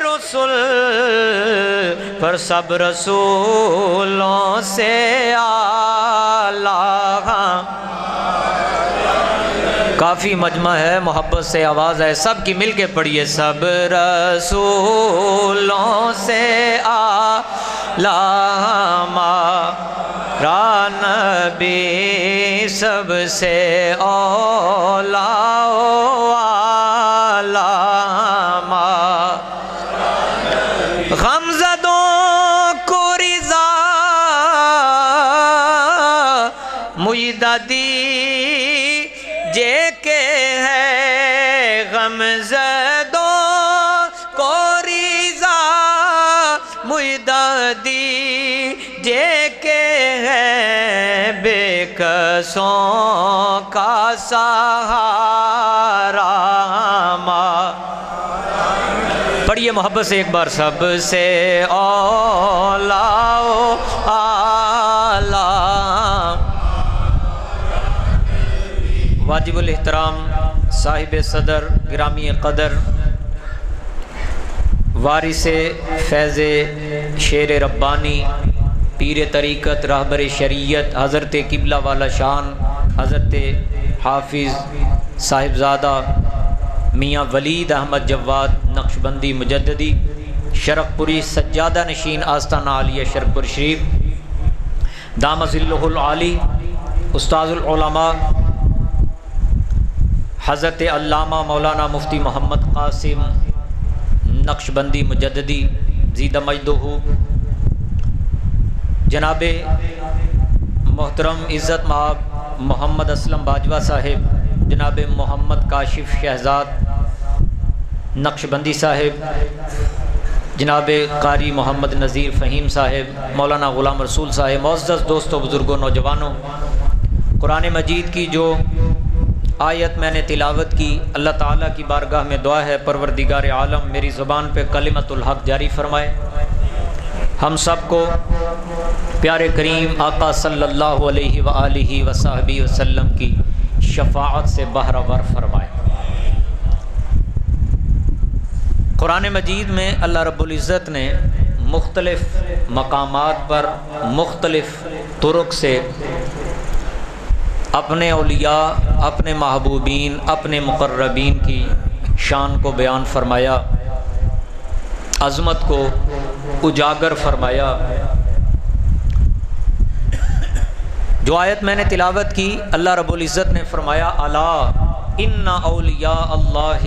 رسول پر سب رسولوں سے اعلیٰ. کافی مجمع ہے، محبت سے آواز ہے، سب کی مل کے پڑھیے. سب رسولوں سے اعلیٰ ہمارا نبی، سب سے اولیٰ و اعلیٰ. غمزدوں کو رضا مجدہ دیجے کہ ہے، غمزدوں کو رضا مجدہ دیجے کہ ہے، بے کسوں کا سہارا. پڑھیے محبت سے ایک بار. سب سے اولیٰ و اعلیٰ. واجب الاحترام صاحب صدر گرامی قدر وارث فیض شیر ربانی پیر طریقت رہبر شریعت حضرت قبلہ والا شان حضرت حافظ صاحبزادہ میاں ولید احمد جواد نقشبندی مجددی شرق پوری سجادہ نشین آستانہ عالیہ شرق پور شریف دام ظلہ العالی استاذ العلماء حضرت علامہ مولانا مفتی محمد قاسم نقشبندی مجددی زیدہ مجدہ، جناب محترم عزت مآب محمد اسلم باجوہ صاحب، جناب محمد کاشف شہزاد نقشبندی صاحب، جناب قاری محمد نذیر فہیم صاحب، مولانا غلام رسول صاحب، معزز دوستوں بزرگوں نوجوانوں، قرآن مجید کی جو آیت میں نے تلاوت کی، اللہ تعالیٰ کی بارگاہ میں دعا ہے پروردگار عالم میری زبان پہ کلمۃ الحق جاری فرمائے، ہم سب کو پیارے کریم آقا صلی اللہ علیہ وآلہ وصحبہ وسلم کی شفاعت سے بہرہ فرمائے. قرآن مجید میں اللہ رب العزت نے مختلف مقامات پر مختلف طرق سے اپنے اولیاء، اپنے محبوبین، اپنے مقربین کی شان کو بیان فرمایا، عظمت کو اجاگر فرمایا. جو آیت میں نے تلاوت کی، اللہ رب العزت نے فرمایا الا ان اولیاء اللہ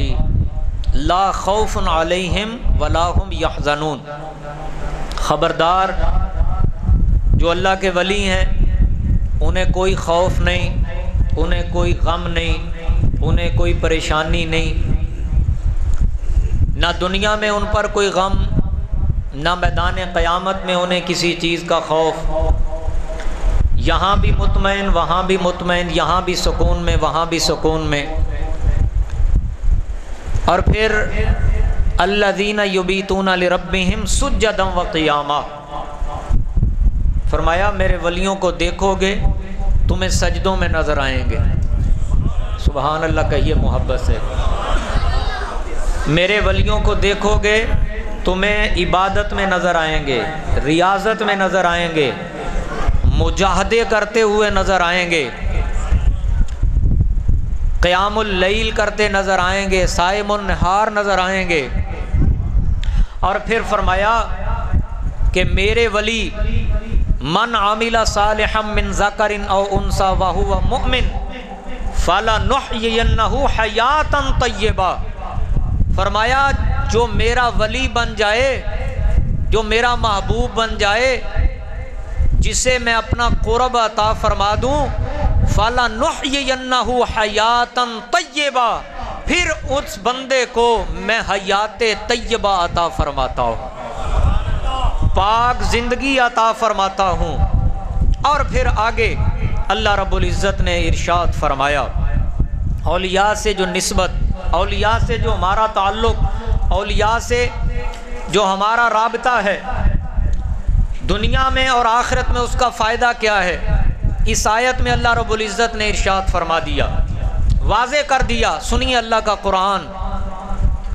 لا خوف علیہم ولا هم یحزنون. خبردار، جو اللہ کے ولی ہیں انہیں کوئی خوف نہیں، انہیں کوئی غم نہیں، انہیں کوئی پریشانی نہیں، نہ دنیا میں ان پر کوئی غم، نہ میدان قیامت میں انہیں کسی چیز کا خوف. یہاں بھی مطمئن، وہاں بھی مطمئن، یہاں بھی سکون میں، وہاں بھی سکون میں. اور پھر الذین یبیتون لربہم سجدا وقیاما، فرمایا میرے ولیوں کو دیکھو گے تمہیں سجدوں میں نظر آئیں گے. سبحان اللہ کہیے محبت سے. میرے ولیوں کو دیکھو گے تمہیں عبادت میں نظر آئیں گے، ریاضت میں نظر آئیں گے، مجاہدے کرتے ہوئے نظر آئیں گے، قیام اللیل کرتے نظر آئیں گے، صائم النہار نظر آئیں گے. اور پھر فرمایا کہ میرے ولی من عمل صالحا من ذکر او انثى وهو مؤمن فلنحيينه حیاتا طیبہ. فرمایا جو میرا ولی بن جائے، جو میرا محبوب بن جائے، جسے میں اپنا قرب عطا فرما دوں، فَلَنُحْيِيَنَّهُ حَيَاتًا طَيِّبًا، پھر اس بندے کو میں حیات طیبہ عطا فرماتا ہوں، پاک زندگی عطا فرماتا ہوں. اور پھر آگے اللہ رب العزت نے ارشاد فرمایا اولیاء سے جو نسبت، اولیاء سے جو ہمارا تعلق، اولیاء سے جو ہمارا رابطہ ہے دنیا میں اور آخرت میں، اس کا فائدہ کیا ہے. اس آیت میں اللہ رب العزت نے ارشاد فرما دیا، واضح کر دیا. سنیے اللہ کا قرآن.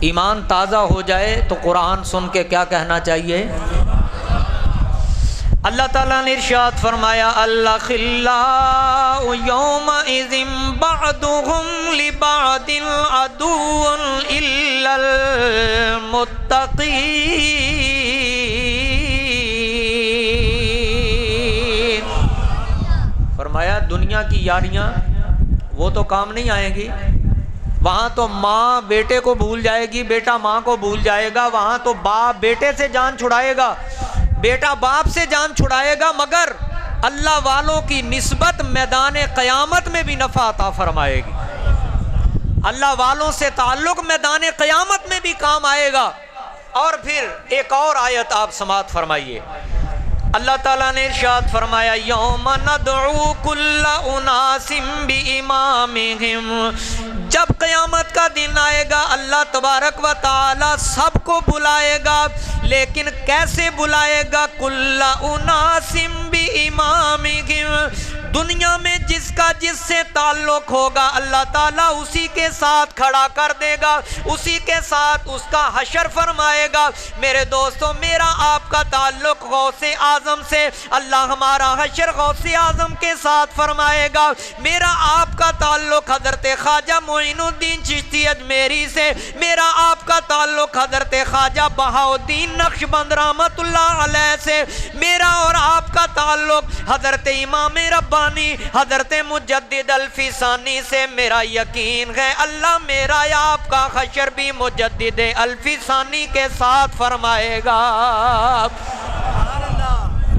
ایمان تازہ ہو جائے تو قرآن سن کے کیا کہنا چاہیے؟ اللہ تعالیٰ نے ارشاد فرمایا الأخلاء يومئذ بعضهم لبعض عدو إلا المتقین۔ فرمایا دنیا کی یاریاں وہ تو کام نہیں آئیں گی، وہاں تو ماں بیٹے کو بھول جائے گی، بیٹا ماں کو بھول جائے گا، وہاں تو باپ بیٹے سے جان چھڑائے گا، بیٹا باپ سے جان چھڑائے گا، مگر اللہ والوں کی نسبت میدان قیامت میں بھی نفع عطا فرمائے گی۔ اللہ والوں سے تعلق میدان قیامت میں بھی کام آئے گا۔ اور پھر ایک اور آیت آپ سماعت فرمائیے، اللہ تعالیٰ نے ارشاد فرمایا یوم ندعو کل اناس بامامہم، جب قیامت کا دن آئے گا اللہ تبارک و تعالی سب کو بلائے گا، لیکن کیسے بلائے گا؟ کل اناس بامامہم، دنیا میں جس کا جس سے تعلق ہوگا اللہ تعالیٰ اسی کے ساتھ کھڑا کر دے گا، اسی کے ساتھ اس کا حشر فرمائے گا۔ میرے دوستوں، میرا آپ کا تعلق غوث اعظم سے، اللہ ہمارا حشر غوث اعظم کے ساتھ فرمائے گا۔ میرا آپ کا تعلق حضرت خواجہ معین الدین چشتی اجمیری سے، میرا آپ کا تعلق حضرت خواجہ بہاؤالدین نقشبند رحمت اللہ علیہ سے، میرا اور آپ کا تعلق حضرت امام ربانی حضرت مجدد الفسانی سے۔ میرا یقین ہے اللہ میرا یا آپ کا حشر بھی مجدد الفسانی کے ساتھ فرمائے گا۔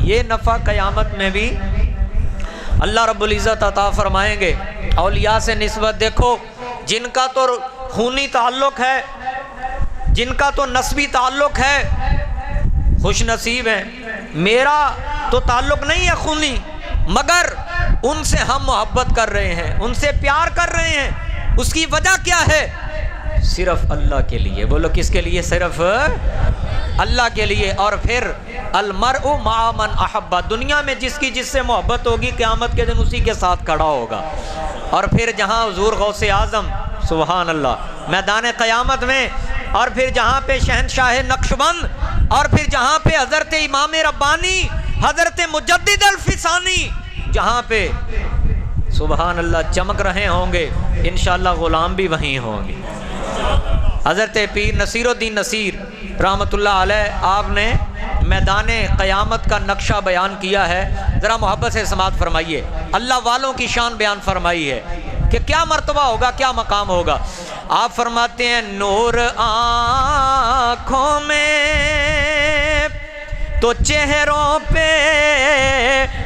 یہ نفع قیامت میں بھی اللہ رب العزت عطا فرمائیں گے۔ اولیاء سے نسبت دیکھو، جن کا تو خونی تعلق ہے، جن کا تو نسبی تعلق ہے، خوش نصیب ہیں۔ میرا تو تعلق نہیں ہے خونی، مگر ان سے ہم محبت کر رہے ہیں، ان سے پیار کر رہے ہیں۔ اس کی وجہ کیا ہے؟ صرف اللہ کے لیے۔ بولو کس کے لیے؟ صرف اللہ کے لیے۔ اور پھر المرء مع من احب، دنیا میں جس کی جس سے محبت ہوگی قیامت کے دن اسی کے ساتھ کھڑا ہوگا۔ اور پھر جہاں حضور غوث اعظم سبحان اللہ میدان قیامت میں، اور پھر جہاں پہ شہنشاہ نقشبند، اور پھر جہاں پہ حضرت امام ربانی حضرت مجدد الفسانی، جہاں پہ سبحان اللہ چمک رہے ہوں گے، انشاءاللہ غلام بھی وہیں ہوں گے۔ حضرت پیر نصیر الدین نصیر رحمت اللہ علیہ، آپ نے میدان قیامت کا نقشہ بیان کیا ہے، ذرا محبت سے سماعت فرمائیے۔ اللہ والوں کی شان بیان فرمائی ہے کہ کیا مرتبہ ہوگا، کیا مقام ہوگا۔ آپ فرماتے ہیں نور آنکھوں میں تو چہروں پہ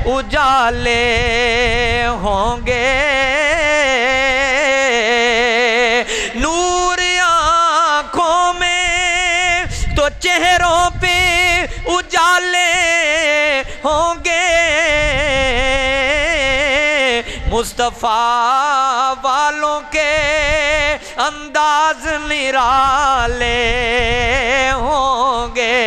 اجالے ہوں گے، نور آنکھوں میں تو چہروں پہ اجالے ہوں گے، مصطفیٰ والوں کے انداز نرالے ہوں گے۔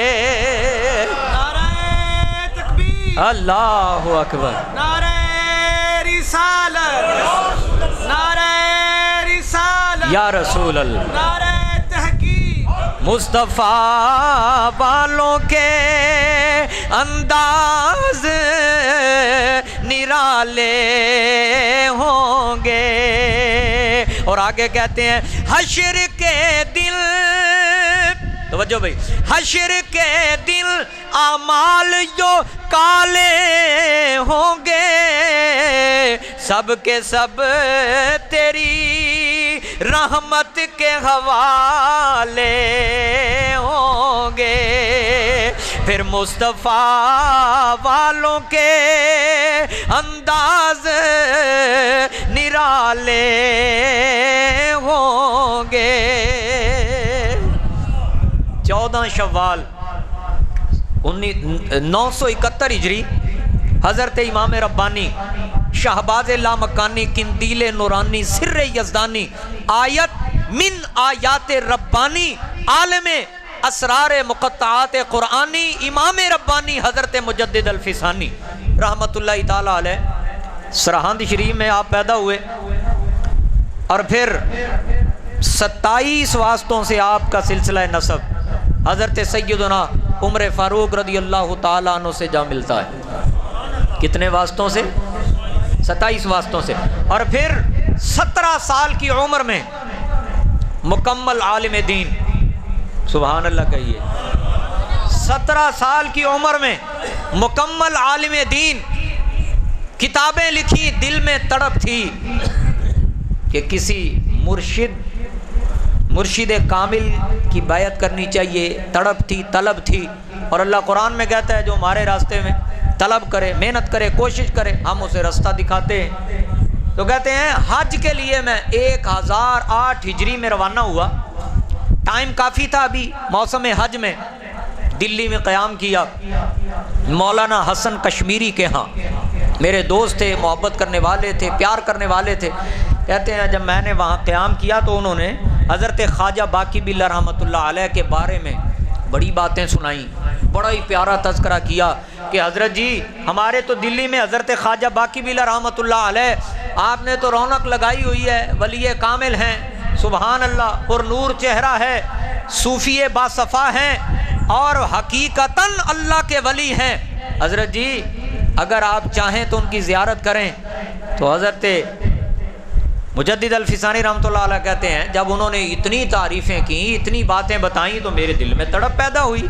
اللہ اکبر، نعرہ رسالت، نعرہ رسالت یا رسول اللہ، نعرہ تحقیق، مصطفیٰ والوں کے انداز نرالے ہوں گے۔ اور آگے کہتے ہیں حشر کے دل، توجہ بھائی، حشر کے دل اعمال جو کالے ہوں گے، سب کے سب تیری رحمت کے حوالے ہوں گے، پھر مصطفیٰ والوں کے انداز نرالے ہوں گے۔ 14 شوال 971 ہجری حضرت امام ربانی شہباز لامکانی قندیل نورانی سر یزدانی آیت من آیات ربانی عالم اسرار مقطعات قرآنی امام ربانی حضرت مجدد الفسانی رحمت اللہ تعالی علیہ، سرہند شریف میں آپ پیدا ہوئے، اور پھر 27 واسطوں سے آپ کا سلسلہ نسب حضرت سیدنا عمر فاروق رضی اللہ تعالیٰ عنہ سے جا ملتا ہے۔ کتنے واسطوں سے؟ 27 واسطوں سے۔ اور پھر 17 سال کی عمر میں مکمل عالم دین، سبحان اللہ کہیے، 17 سال کی عمر میں مکمل عالم دین، کتابیں لکھی، دل میں تڑپ تھی کہ کسی مرشد کامل کی بیعت کرنی چاہیے، تڑپ تھی، طلب تھی۔ اور اللہ قرآن میں کہتا ہے جو ہمارے راستے میں طلب کرے، محنت کرے، کوشش کرے، ہم اسے رستہ دکھاتے ہیں۔ تو کہتے ہیں حج کے لیے میں 1008 ہجری میں روانہ ہوا، ٹائم کافی تھا ابھی موسم حج میں، دلی میں قیام کیا مولانا حسن کشمیری کے ہاں، میرے دوست تھے، محبت کرنے والے تھے، پیار کرنے والے تھے۔ کہتے ہیں جب میں نے وہاں قیام کیا تو انہوں نے حضرت خواجہ باقی باللہ رحمۃ اللہ علیہ کے بارے میں بڑی باتیں سنائیں، بڑا ہی پیارا تذکرہ کیا کہ حضرت جی ہمارے تو دلی میں حضرت خواجہ باقی باللہ رحمۃ اللہ علیہ، آپ نے تو رونق لگائی ہوئی ہے، ولی کامل ہیں، سبحان اللہ، پر نور چہرہ ہے، صوفی باصفا ہیں اور حقیقتاً اللہ کے ولی ہیں۔ حضرت جی اگر آپ چاہیں تو ان کی زیارت کریں۔ تو حضرت مجدد الفسانی رحمۃ اللہ علیہ کہتے ہیں جب انہوں نے اتنی تعریفیں کی، اتنی باتیں بتائیں تو میرے دل میں تڑپ پیدا ہوئی،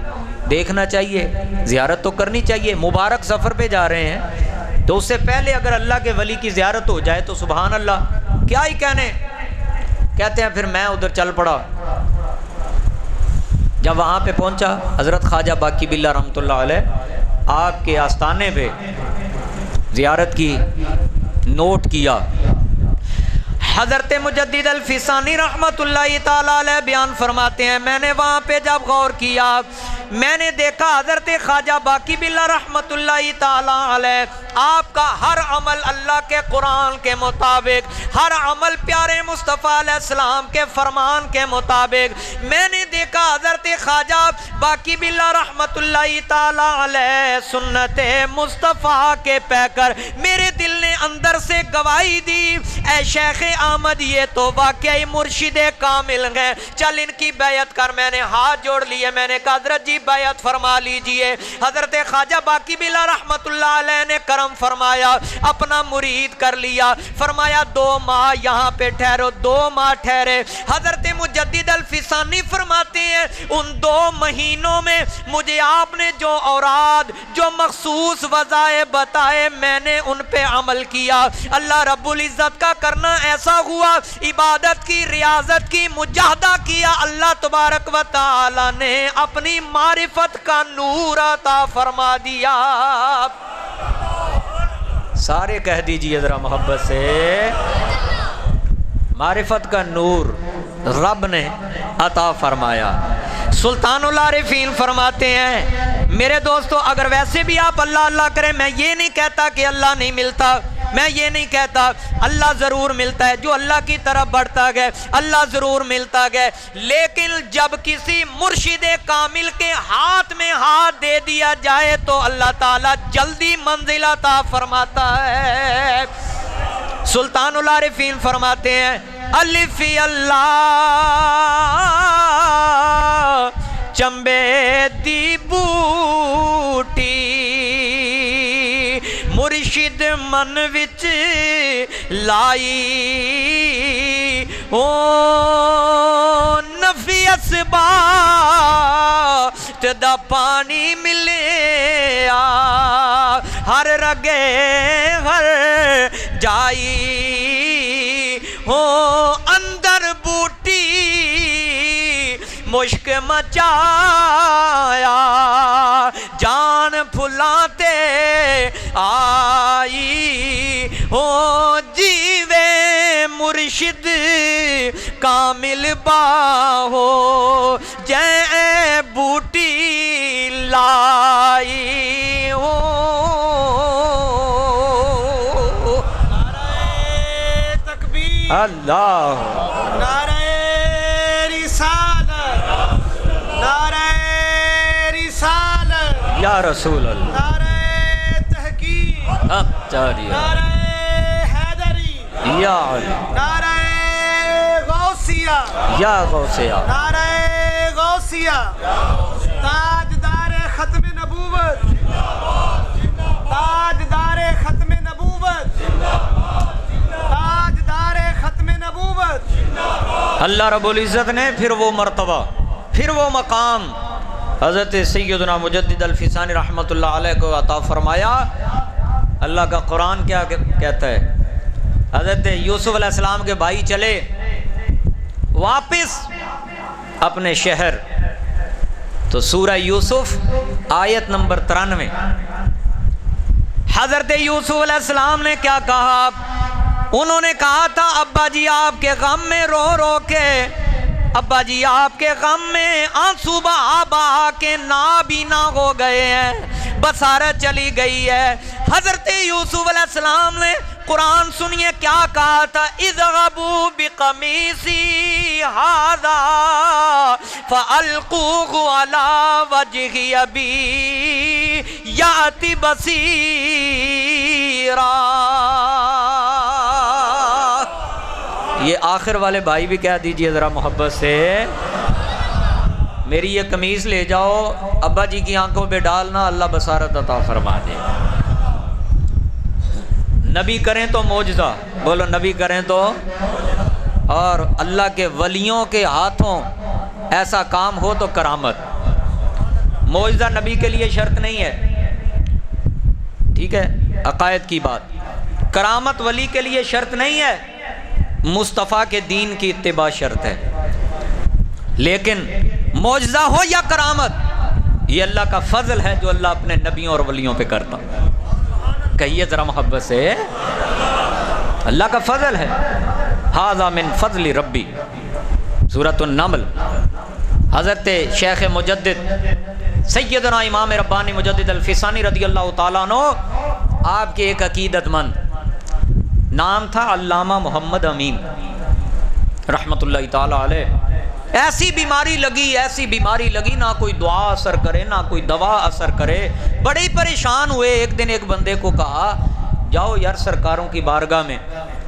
دیکھنا چاہیے، زیارت تو کرنی چاہیے، مبارک سفر پہ جا رہے ہیں تو اس سے پہلے اگر اللہ کے ولی کی زیارت ہو جائے تو سبحان اللہ کیا ہی کہنے۔ کہتے ہیں پھر میں ادھر چل پڑا، جب وہاں پہ پہنچا حضرت خواجہ باقی باللہ رحمۃ اللہ علیہ آپ کے آستانے پہ زیارت کی، نوٹ کیا۔ حضرت مجدد الفسانی رحمت اللہ تعالی علیہ بیان فرماتے ہیں میں نے وہاں پہ جب غور کیا میں نے دیکھا حضرت خواجہ باقی باللہ رحمت اللہ تعالی علیہ آپ کا ہر عمل اللہ کے قرآن کے مطابق، ہر عمل پیارے مصطفیٰ علیہ السلام کے فرمان کے مطابق۔ میں نے دیکھا حضرت خواجہ باقی باللہ رحمت اللہ تعالی علیہ سنت مصطفیٰ کے پیکر، میرے دل نے اندر سے گواہی دی اے شیخ احمد یہ تو واقعی مرشد کامل ہیں، چل ان کی بیعت کر۔ میں نے ہاتھ جوڑ لیے، میں نے کہا حضرت جی بیعت فرما لیجئے۔ حضرت خواجہ باقی باللہ رحمت اللہ علیہ نے کرم فرمایا، اپنا مرید کر لیا، فرمایا 2 ماہ یہاں پہ ٹھہرو، 2 ماہ ٹھہرے۔ حضرت مجدد الفسانی فرماتے ہیں ان 2 مہینوں میں مجھے آپ نے جو اوراد، جو مخصوص وظائف بتائے میں نے ان پہ عمل کیا۔ اللہ رب العزت کا کرنا ایسا ہوا، عبادت کی، ریاضت کی، مجاہدہ کیا، اللہ تبارک و تعالی نے اپنی معرفت کا نور عطا فرما دیا۔ سارے کہہ دیجئے ذرا محبت سے، معرفت کا نور رب نے عطا فرمایا۔ سلطان العارفین فرماتے ہیں میرے دوستو اگر ویسے بھی آپ اللہ اللہ کریں، میں یہ نہیں کہتا کہ اللہ نہیں ملتا، میں یہ نہیں کہتا، اللہ ضرور ملتا ہے، جو اللہ کی طرف بڑھتا گئے اللہ ضرور ملتا گئے، لیکن جب کسی مرشد کامل کے ہاتھ میں ہاتھ دے دیا جائے تو اللہ تعالیٰ جلدی منزل عطا فرماتا ہے۔ سلطان العارفین فرماتے ہیں الفی اللہ چمبے دی بوٹی مرشد من وچ لائی او نفی اسبات دا پانی ملے ہر رگے ہر جائی ہو اندر بوٹی مشک مچایا جان پھلاتے آئی ہو جیوے مرشد کامل باہو جے بوٹی لائی ہو۔ نعرہ تکبیر، اللہ، نعرہ رسالت، نعرہ رسالت، یا رسول اللہ، نعرہ تحقیق، حق جاریہ، نعرہ حیدری، یا علی، نعرہ غوثیہ، غوثیہ یا غوثیہ، نعرہ غوثیہ، تاجدار ختم نبوت، تاجدار ختم نبوت، تاجدار ختم نبوت۔ اللہ رب العزت نے پھر وہ مرتبہ، پھر وہ مقام حضرت سیدنا مجدد الفسانی رحمۃ اللہ علیہ کو عطا فرمایا۔ اللہ کا قرآن کیا کہتا ہے؟ حضرت یوسف علیہ السلام کے بھائی چلے واپس اپنے شہر، تو سورہ یوسف آیت نمبر 93، حضرت یوسف علیہ السلام نے کیا کہا؟ انہوں نے کہا تھا ابا جی آپ کے غم میں رو رو کے، ابا جی آپ کے غم میں آنسو بہا بہا کے نابینا ہو گئے ہیں، بصارت چلی گئی ہے۔ حضرت یوسف علیہ السلام نے قرآن سنیے کیا کہا تھا؟ اذهبوا بقمیصی ھذا فالقوه علی وجه ابی یأت بصیرا۔ یہ آخر والے بھائی بھی کہہ دیجئے ذرا محبت سے، میری یہ قمیص لے جاؤ ابا جی کی آنکھوں پہ ڈالنا، اللہ بصارت عطا فرما دے۔ نبی کریں تو معجزہ، بولو نبی کریں تو، اور اللہ کے ولیوں کے ہاتھوں ایسا کام ہو تو کرامت۔ معجزہ نبی کے لیے شرط نہیں ہے، ٹھیک ہے، عقائد کی بات۔ کرامت ولی کے لیے شرط نہیں ہے، مصطفیٰ کے دین کی اتباع شرط ہے۔ لیکن معجزہ ہو یا کرامت، یہ اللہ کا فضل ہے جو اللہ اپنے نبیوں اور ولیوں پہ کرتا۔ کہیے ذرا محبت سے، اللہ کا فضل ہے۔ ھذا من فضل ربی، سورۃ النمل۔ حضرت شیخ مجدد سیدنا امام ربانی مجدد الفسانی رضی اللہ تعالیٰ عنہ، آپ کے ایک عقیدت مند، نام تھا علامہ محمد امین رحمۃ اللہ تعالیٰ علیہ۔ ایسی بیماری لگی، ایسی بیماری لگی، نہ کوئی دعا اثر کرے نہ کوئی دوا اثر کرے، بڑے ہی پریشان ہوئے۔ ایک دن ایک بندے کو کہا جاؤ یار سرکاروں کی بارگاہ میں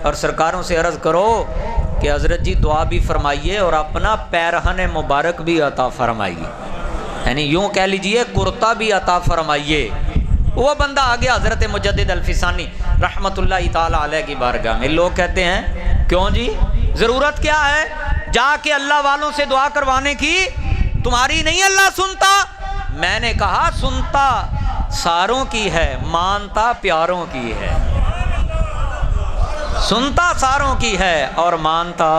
اور سرکاروں سے عرض کرو کہ حضرت جی دعا بھی فرمائیے اور اپنا پیرہن مبارک بھی عطا فرمائیے، یعنی یوں کہہ لیجئے کرتا بھی عطا فرمائیے۔ وہ بندہ آ گیا حضرت مجدد الفسانی رحمۃ اللہ تعالیٰ علیہ کی بارگاہ میں۔ لوگ کہتے ہیں کیوں جی ضرورت کیا ہے جا کے اللہ والوں سے دعا کروانے کی، تمہاری نہیں اللہ سنتا؟ میں نے کہا سنتا ساروں کی ہے، مانتا پیاروں کی ہے۔ سنتا ساروں کی ہے اور مانتا،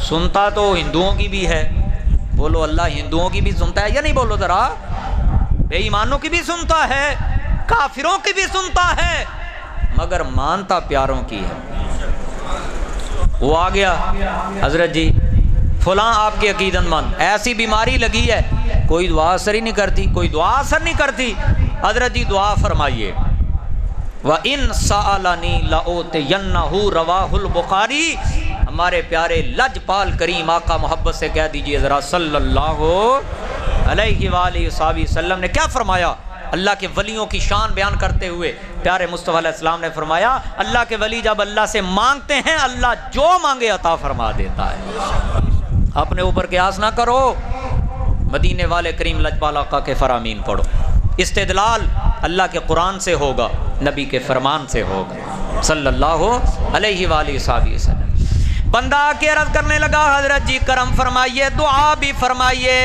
سنتا تو ہندوؤں کی بھی ہے، بولو اللہ ہندوؤں کی بھی سنتا ہے یا نہیں؟ بولو ذرا، بے ایمانوں کی بھی سنتا ہے، کافروں کی بھی سنتا ہے، مگر مانتا پیاروں کی ہے۔ وہ آ گیا حضرت جی فلاں آپ کی عقیدت مند، ایسی بیماری لگی ہے، کوئی دعا اثر ہی نہیں کرتی، کوئی دعا اثر نہیں کرتی، حضرت جی دعا فرمائیے۔ وَإِن سَأَلَنِي لَأُوتِيَنَّهُ رواہ البخاری۔ ہمارے پیارے لجپال کریم آقا محبت سے کہہ دیجئے ذرا صلی اللہ علیہ وآلہ وسلم نے کیا فرمایا؟ اللہ کے ولیوں کی شان بیان کرتے ہوئے پیارے مصطفیٰ علیہ السلام نے فرمایا اللہ کے ولی جب اللہ سے مانگتے ہیں اللہ جو مانگے عطا فرما دیتا ہے۔ اپنے اوپر قیاس نہ کرو، مدینے والے کریم لجپال آقا کے فرامین پڑھو۔ استدلال اللہ کے قرآن سے ہوگا، نبی کے فرمان سے ہوگا صلی اللہ علیہ وآلہ وسلم۔ بندہ آ کے عرض کرنے لگا حضرت جی کرم فرمائیے، دعا بھی فرمائیے،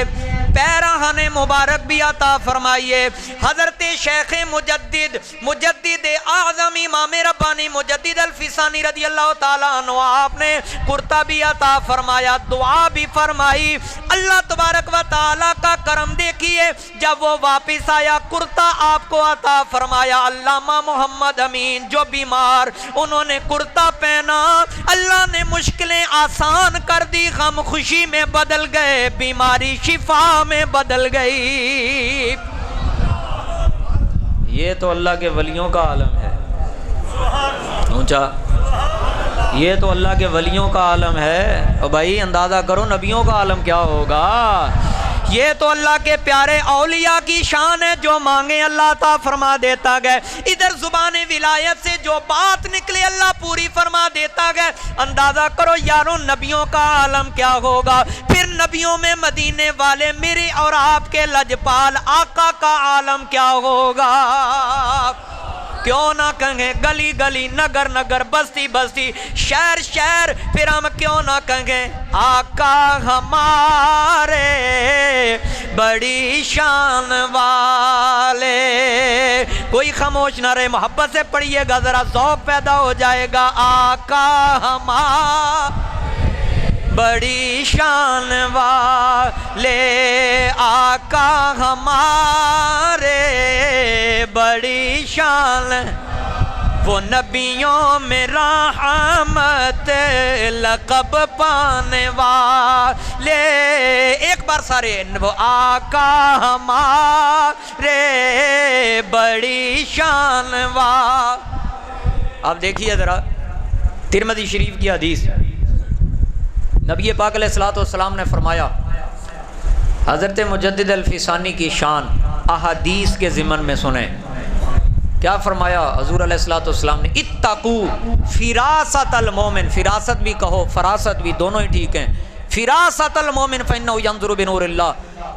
پیراہن مبارک بھی عطا فرمائیے۔ حضرت شیخ مجدد اعظم امام ربانی مجدد الفسانی رضی اللہ تعالیٰ عنہ، آپ نے کرتا بھی عطا فرمایا، دعا بھی فرمائی۔ اللہ تبارک و تعالیٰ کا کرم دیکھیے، جب وہ واپس آیا کرتا آپ کو عطا فرمایا۔ علامہ محمد امین جو بیمار، انہوں نے کرتا پہنا، اللہ نے مشکلیں آسان کر دی، غم خوشی میں بدل گئے، بیماری شفا میں بدل گئی۔ یہ تو اللہ کے ولیوں کا عالم ہے، اونچا، یہ تو اللہ کے ولیوں کا عالم ہے۔ اور بھائی اندازہ کرو نبیوں کا عالم کیا ہوگا۔ یہ تو اللہ کے پیارے اولیاء کی شان ہے، جو مانگے اللہ عطا فرما دیتا گئے۔ ادھر زبان ولایت سے جو بات نکلے اللہ پوری فرما دیتا گئے۔ اندازہ کرو یاروں نبیوں کا عالم کیا ہوگا، پھر نبیوں میں مدینے والے میرے اور آپ کے لجپال آقا کا عالم کیا ہوگا۔ کیوں نہ کہیں گلی گلی، نگر نگر، بستی بستی، شہر شہر، پھر ہم کیوں نہ کہیں آقا ہمارے بڑی شان والے۔ کوئی خاموش نہ رہے، محبت سے پڑھیے گا، ذرا ذوق پیدا ہو جائے گا۔ آقا ہمارے بڑی شان والے، آقا ہمارے بڑی شان، وہ نبیوں میں رحمت لقب پانے والے۔ ایک بار سارے، وہ آقا ہمارے بڑی شان والے۔ آپ دیکھیے ذرا ترمذی شریف کی حدیث، نبی پاک علیہ السلام نے فرمایا، حضرت مجدد الفیسانی کی شان احادیث کے ضمن میں سنیں۔ کیا فرمایا حضور علیہ السلام نے؟ اتقو فراست المومن، فراست بھی کہو فراست بھی، دونوں ہی ٹھیک ہیں۔ فراست المومن فإنہ ینظر بنور اللہ،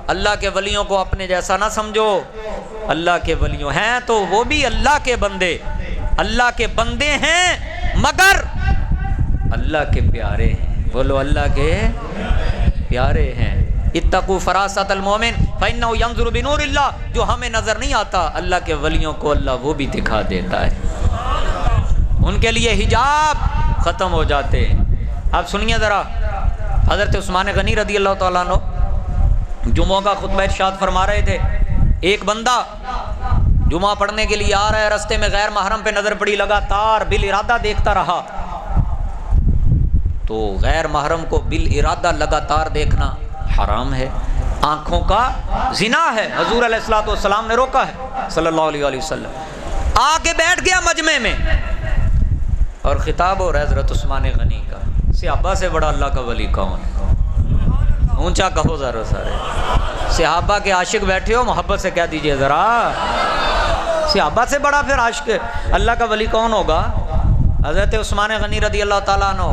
اللہ کے ولیوں کو اپنے جیسا نہ سمجھو۔ اللہ کے ولیوں ہیں تو وہ بھی اللہ کے بندے، اللہ کے بندے ہیں مگر اللہ کے پیارے ہیں۔ بولو اللہ کے پیارے ہیں۔ اتقوا فراست المومن فإنہ ینظر بنور اللہ، جو ہمیں نظر نہیں آتا اللہ کے ولیوں کو اللہ وہ بھی دکھا دیتا ہے، ان کے لیے حجاب ختم ہو جاتے ہیں۔ اب سنیے ذرا، حضرت عثمان غنی رضی اللہ تعالیٰ عنہ جمعہ کا خطبہ ارشاد فرما رہے تھے۔ ایک بندہ جمعہ پڑھنے کے لیے آ رہا ہے، رستے میں غیر محرم پہ نظر پڑی، لگاتار بالارادہ دیکھتا رہا۔ تو غیر محرم کو بالارادہ لگاتار دیکھنا حرام ہے، آنکھوں کا زنا ہے، حضور علیہ السلام نے روکا ہے صلی اللہ علیہ وسلم۔ آ کے بیٹھ گیا مجمع میں اور خطاب ہو رہا ہے حضرت عثمان غنی کا، صحابہ سے بڑا اللہ کا ولی کون ہے؟ اونچا کہو ذرا سارے، صحابہ کے عاشق بیٹھے ہو، محبت سے کہہ دیجئے ذرا، صحابہ سے بڑا پھر عاشق اللہ کا ولی کون ہوگا؟ حضرت عثمان غنی رضی اللہ تعالیٰ عنہ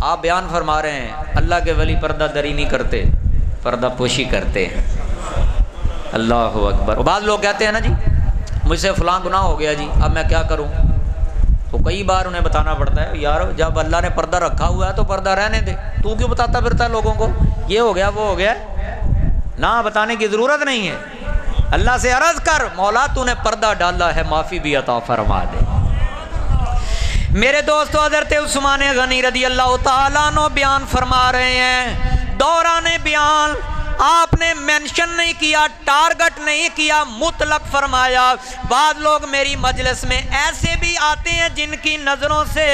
آپ بیان فرما رہے ہیں، اللہ کے ولی پردہ دری نہیں کرتے، پردہ پوشی کرتے ہیں۔ اللہ اکبر۔ بعض لوگ کہتے ہیں نا جی مجھ سے فلاں گناہ ہو گیا جی، اب میں کیا کروں؟ تو کئی بار انہیں بتانا پڑتا ہے، یار جب اللہ نے پردہ رکھا ہوا ہے تو پردہ رہنے دے، تو کیوں بتاتا پھرتا ہے لوگوں کو یہ ہو گیا وہ ہو گیا؟ نہ بتانے کی ضرورت نہیں ہے، اللہ سے عرض کر، مولا تو نے پردہ ڈالا ہے، معافی بھی عطا فرما دے۔ میرے دوستو، حضرت عثمان غنی رضی اللہ تعالیٰ عنہ بیان فرما رہے ہیں، دوران بیان آپ نے مینشن نہیں کیا، ٹارگٹ نہیں کیا، مطلق فرمایا۔ بعض لوگ میری مجلس میں ایسے بھی آتے ہیں جن کی نظروں سے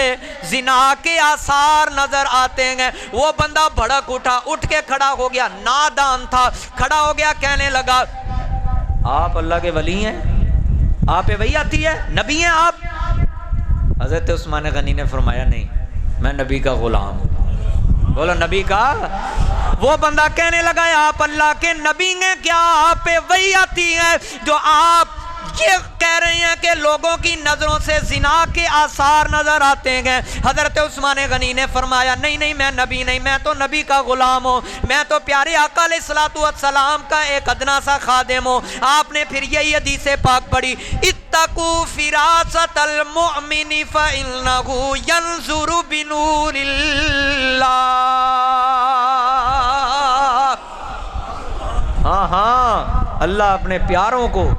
زنا کے آثار نظر آتے ہیں، وہ بندہ بھڑک اٹھا، اٹھ کے کھڑا ہو گیا، نادان تھا، کھڑا ہو گیا، کہنے لگا آپ اللہ کے ولی ہیں، آپ پہ وحی آتی ہے، نبی ہیں آپ؟ حضرت عثمان غنی نے فرمایا نہیں، میں نبی کا غلام ہوں۔ بولو نبی کا۔ وہ بندہ کہنے لگا آپ اللہ کے نبی ہیں، کیا آپ پہ وحی آتی ہے جو آپ یہ کہہ رہے ہیں کہ لوگوں کی نظروں سے زنا کے آثار نظر آتے ہیں؟ حضرت عثمان غنی نے فرمایا نہیں نہیں، میں نبی نہیں، میں تو نبی کا غلام ہوں، میں تو پیارے آقا علیہ السلام کا ایک ادنا سا خادم ہوں۔ آپ نے پھر یہی حدیث پاک پڑھی، اتقوا فراست المؤمن فإنہ ینظر بنور اللہ۔ ہاں اللہ اپنے پیاروں کو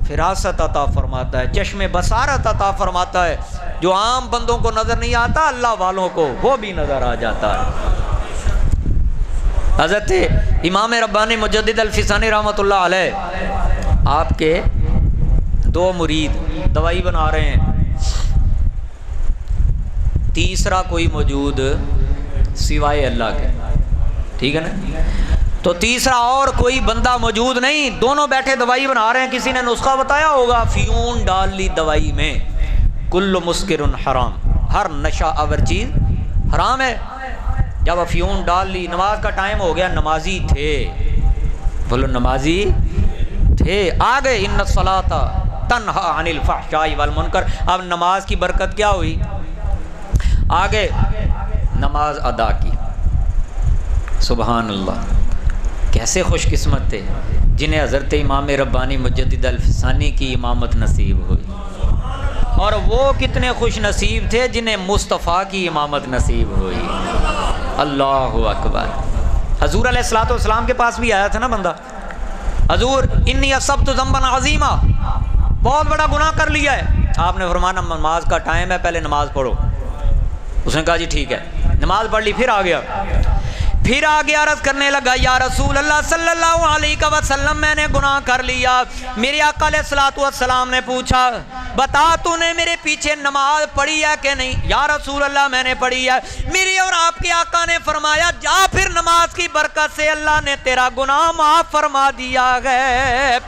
فراست عطا فرماتا ہے، چشم بصارت عطا فرماتا ہے، جو عام بندوں کو نظر نہیں آتا اللہ والوں کو وہ بھی نظر آ جاتا ہے۔ حضرت امام ربانی مجدد الفیسانی رحمۃ اللہ علیہ، آپ کے دو مرید دوائی بنا رہے ہیں، تیسرا کوئی موجود سوائے اللہ کے، ٹھیک ہے نا؟ تو تیسرا اور کوئی بندہ موجود نہیں، دونوں بیٹھے دوائی بنا رہے ہیں۔ کسی نے نسخہ بتایا ہوگا، فیون ڈال لی دوائی میں، کل مسکر حرام، ہر نشہ آور چیز حرام ہے۔ جب افیون ڈال لی، نماز کا ٹائم ہو گیا، نمازی تھے، بولو نمازی تھے. آ گئے ان الصلاۃ تنہا عن الفحشاء والمنکر. اب نماز کی برکت کیا ہوئی؟ آگے نماز ادا کی. سبحان اللہ. کیسے خوش قسمت تھے جنہیں حضرت امام ربانی مجدد الفسانی کی امامت نصیب ہوئی، اور وہ کتنے خوش نصیب تھے جنہیں مصطفیٰ کی امامت نصیب ہوئی. اللہ اکبر. حضور علیہ الصلوۃ والسلام کے پاس بھی آیا تھا نا بندہ، حضور انی اصبت ذنبا عظیما، بہت بڑا گناہ کر لیا ہے. آپ نے فرمایا نماز کا ٹائم ہے، پہلے نماز پڑھو. اس نے کہا جی ٹھیک ہے. نماز پڑھ لی. پھر آگے عرض کرنے لگا یا رسول اللہ صلی اللہ علیہ وسلم میں نے گناہ کر لیا. میرے آقا علیہ الصلوۃ والسلام نے پوچھا بتا تو نے میرے پیچھے نماز پڑھی ہے کہ نہیں؟ یا رسول اللہ میں نے پڑھی ہے. میری اور آپ کے آقا نے فرمایا جا پھر نماز کی برکت سے اللہ نے تیرا گناہ معاف فرما دیا ہے.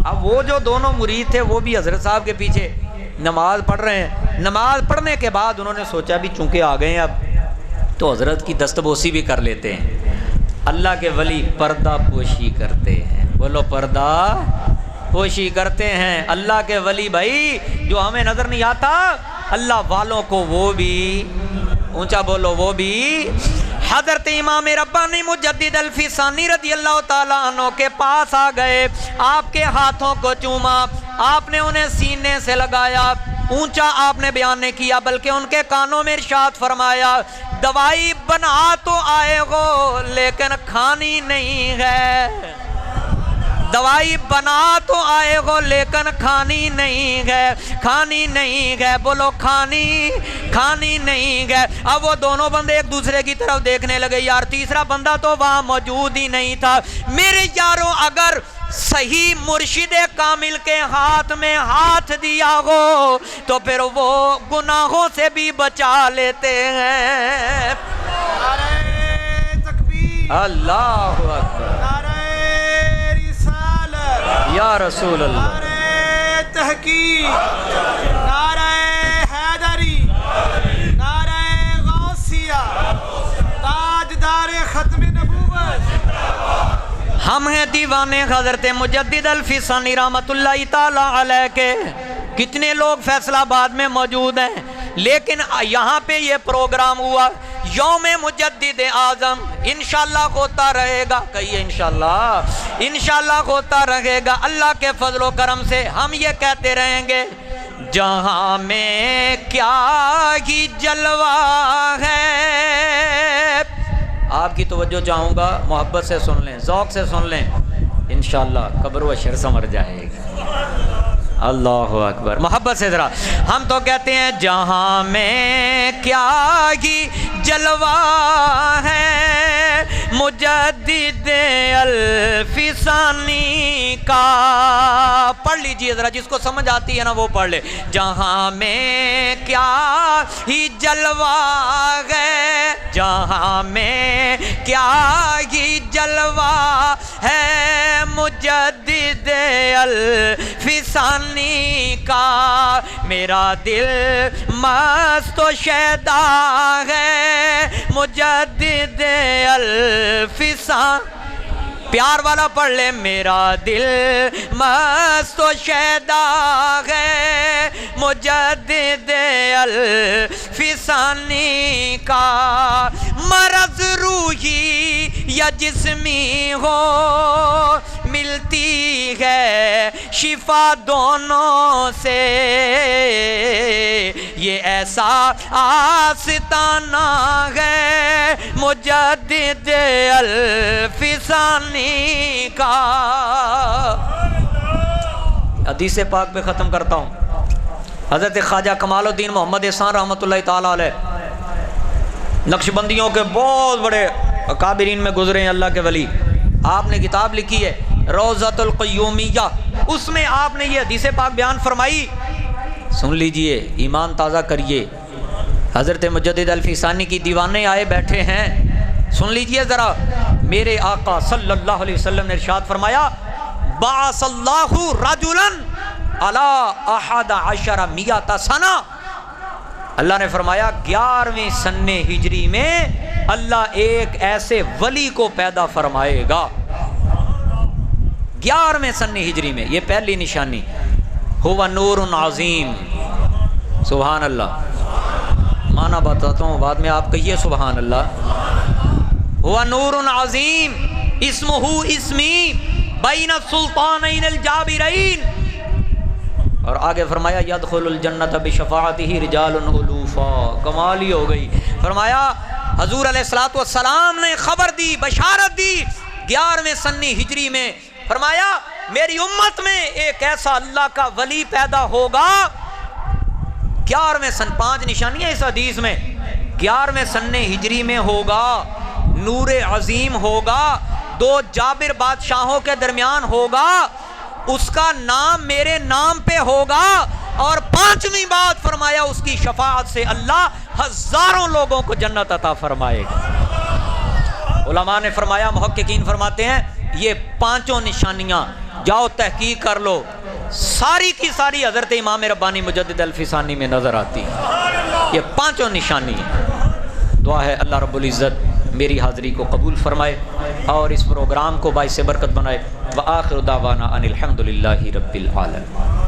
اب وہ جو دونوں مرید تھے وہ بھی حضرت صاحب کے پیچھے نماز پڑھ رہے ہیں. نماز پڑھنے کے بعد انہوں نے سوچا بھی چونکہ آ گئے ہیں اب تو حضرت کی دستبوسی بھی کر لیتے ہیں. اللہ کے ولی پردہ پوشی کرتے ہیں. بولو پردہ پوشی کرتے ہیں. اللہ کے ولی بھائی جو ہمیں نظر نہیں آتا، اللہ والوں کو وہ بھی، اونچا بولو وہ بھی. حضرت امام ربانی مجدد الفسانی رضی اللہ تعالیٰ عنہ کے پاس آ گئے. آپ کے ہاتھوں کو چوما، آپ نے انہیں سینے سے لگایا. اونچا آپ نے بیان نہیں کیا بلکہ ان کے کانوں میں ارشاد فرمایا دوائی بنا تو آئے ہو لیکن کھانی نہیں ہے. دوائی بنا تو آئے ہو لیکن کھانی نہیں ہے. کھانی نہیں ہے. بولو کھانی نہیں ہے. اب وہ دونوں بندے ایک دوسرے کی طرف دیکھنے لگے. یار تیسرا بندہ تو وہاں موجود ہی نہیں تھا. میرے یاروں اگر صحیح مرشد کامل کے ہاتھ میں ہاتھ دیا ہو تو پھر وہ گناہوں سے بھی بچا لیتے ہیں. نعرہ تکبیر، اللہ اکبر. نعرہ رسالت، یا رسول اللہ. نعرہ تحقیق، نعرہ حیدری، نعرہ غوثیہ، تاجدار ختم نبوت. ہم ہیں دیوانے حضرت مجدد الفسانی رحمت اللہ تعالی علیہ کے. کتنے لوگ فیصل آباد میں موجود ہیں، لیکن یہاں پہ یہ پروگرام ہوا یوم مجدد اعظم. انشاءاللہ ہوتا رہے گا. کہیے انشاءاللہ ہوتا رہے گا. اللہ کے فضل و کرم سے ہم یہ کہتے رہیں گے جہاں میں کیا ہی جلوہ ہے. آپ کی توجہ چاہوں گا، محبت سے سن لیں، ذوق سے سن لیں، انشاءاللہ قبر و شر سمر جائے گا. اللہ اکبر. محبت سے ذرا. ہم تو کہتے ہیں جہاں میں کیا ہی جلوہ ہے مجدد الفسانی کا. پڑھ لیجئے ذرا، جس کو سمجھ آتی ہے نا وہ پڑھ لے. جہاں میں کیا ہی جلوہ ہے، جہاں میں کیا ہی جلوہ ہے مجدد الفسانی کا. میرا دل مست و شیدا ہے مجدد الفسان. پیار والا پڑھ لے. میرا دل مست و شیدا ہے مجدد الفسانی کا. مرض روحی یا جسمی ہو ملتی ہے شفا دونوں سے. یہ ایسا آستانہ ہے مجدد الفسانی کا. حدیث پاک پہ ختم کرتا ہوں. حضرت خواجہ کمال الدین محمد احسان رحمۃ اللہ تعالیٰ علیہ نقشبندیوں کے بہت بڑے اکابرین میں گزرے ہیں اللہ کے ولی. آپ نے کتاب لکھی ہے روضۃ القیومیہ. اس میں آپ نے یہ حدیث پاک بیان فرمائی. سن لیجئے، ایمان تازہ کریے. حضرت مجدد الفسانی کی دیوانے آئے بیٹھے ہیں. سن لیجئے ذرا. میرے آقا صلی اللہ علیہ وسلم نے ارشاد فرمایا بعث اللہ رجلا علی 11 سنہ. اللہ نے فرمایا 11ویں سن ہجری میں اللہ ایک ایسے ولی کو پیدا فرمائے گا 11ویں سن ہجری میں، یہ پہلی نشانی، ہوا نور عظیم، سبحان اللہ، معنی بتاتا ہوں بعد میں آپ کہیے سبحان اللہ، ہوا نور عظیم اسمہ اسمی بین السلطانین الجابرین، اور آگے فرمایا یدخل الجنت بشفاعتہ رجال الوفا، کمال ہی ہو گئی۔ فرمایا حضور علیہ الصلوۃ والسلام نے خبر دی، بشارت دی 11ویں سن ہجری میں، فرمایا میری امت میں ایک ایسا اللہ کا ولی پیدا ہوگا 11ویں سن، 5 نشانیاں اس حدیث میں، 11ویں سن ہجری میں ہوگا، نور عظیم ہوگا، 2 جابر بادشاہوں کے درمیان ہوگا، اس کا نام میرے نام پہ ہوگا، اور 5ویں بات فرمایا اس کی شفاعت سے اللہ ہزاروں لوگوں کو جنت عطا فرمائے گا۔ علماء نے فرمایا، محققین فرماتے ہیں یہ 5 نشانیاں جاؤ تحقیق کر لو، ساری کی ساری حضرت امام ربانی مجدد الفسانی میں نظر آتی ہیں، یہ 5 نشانی ہیں۔ دعا ہے اللہ رب العزت میری حاضری کو قبول فرمائے اور اس پروگرام کو باعث برکت بنائے۔ وآخر دعوانا ان الحمدللہ رب العالمین۔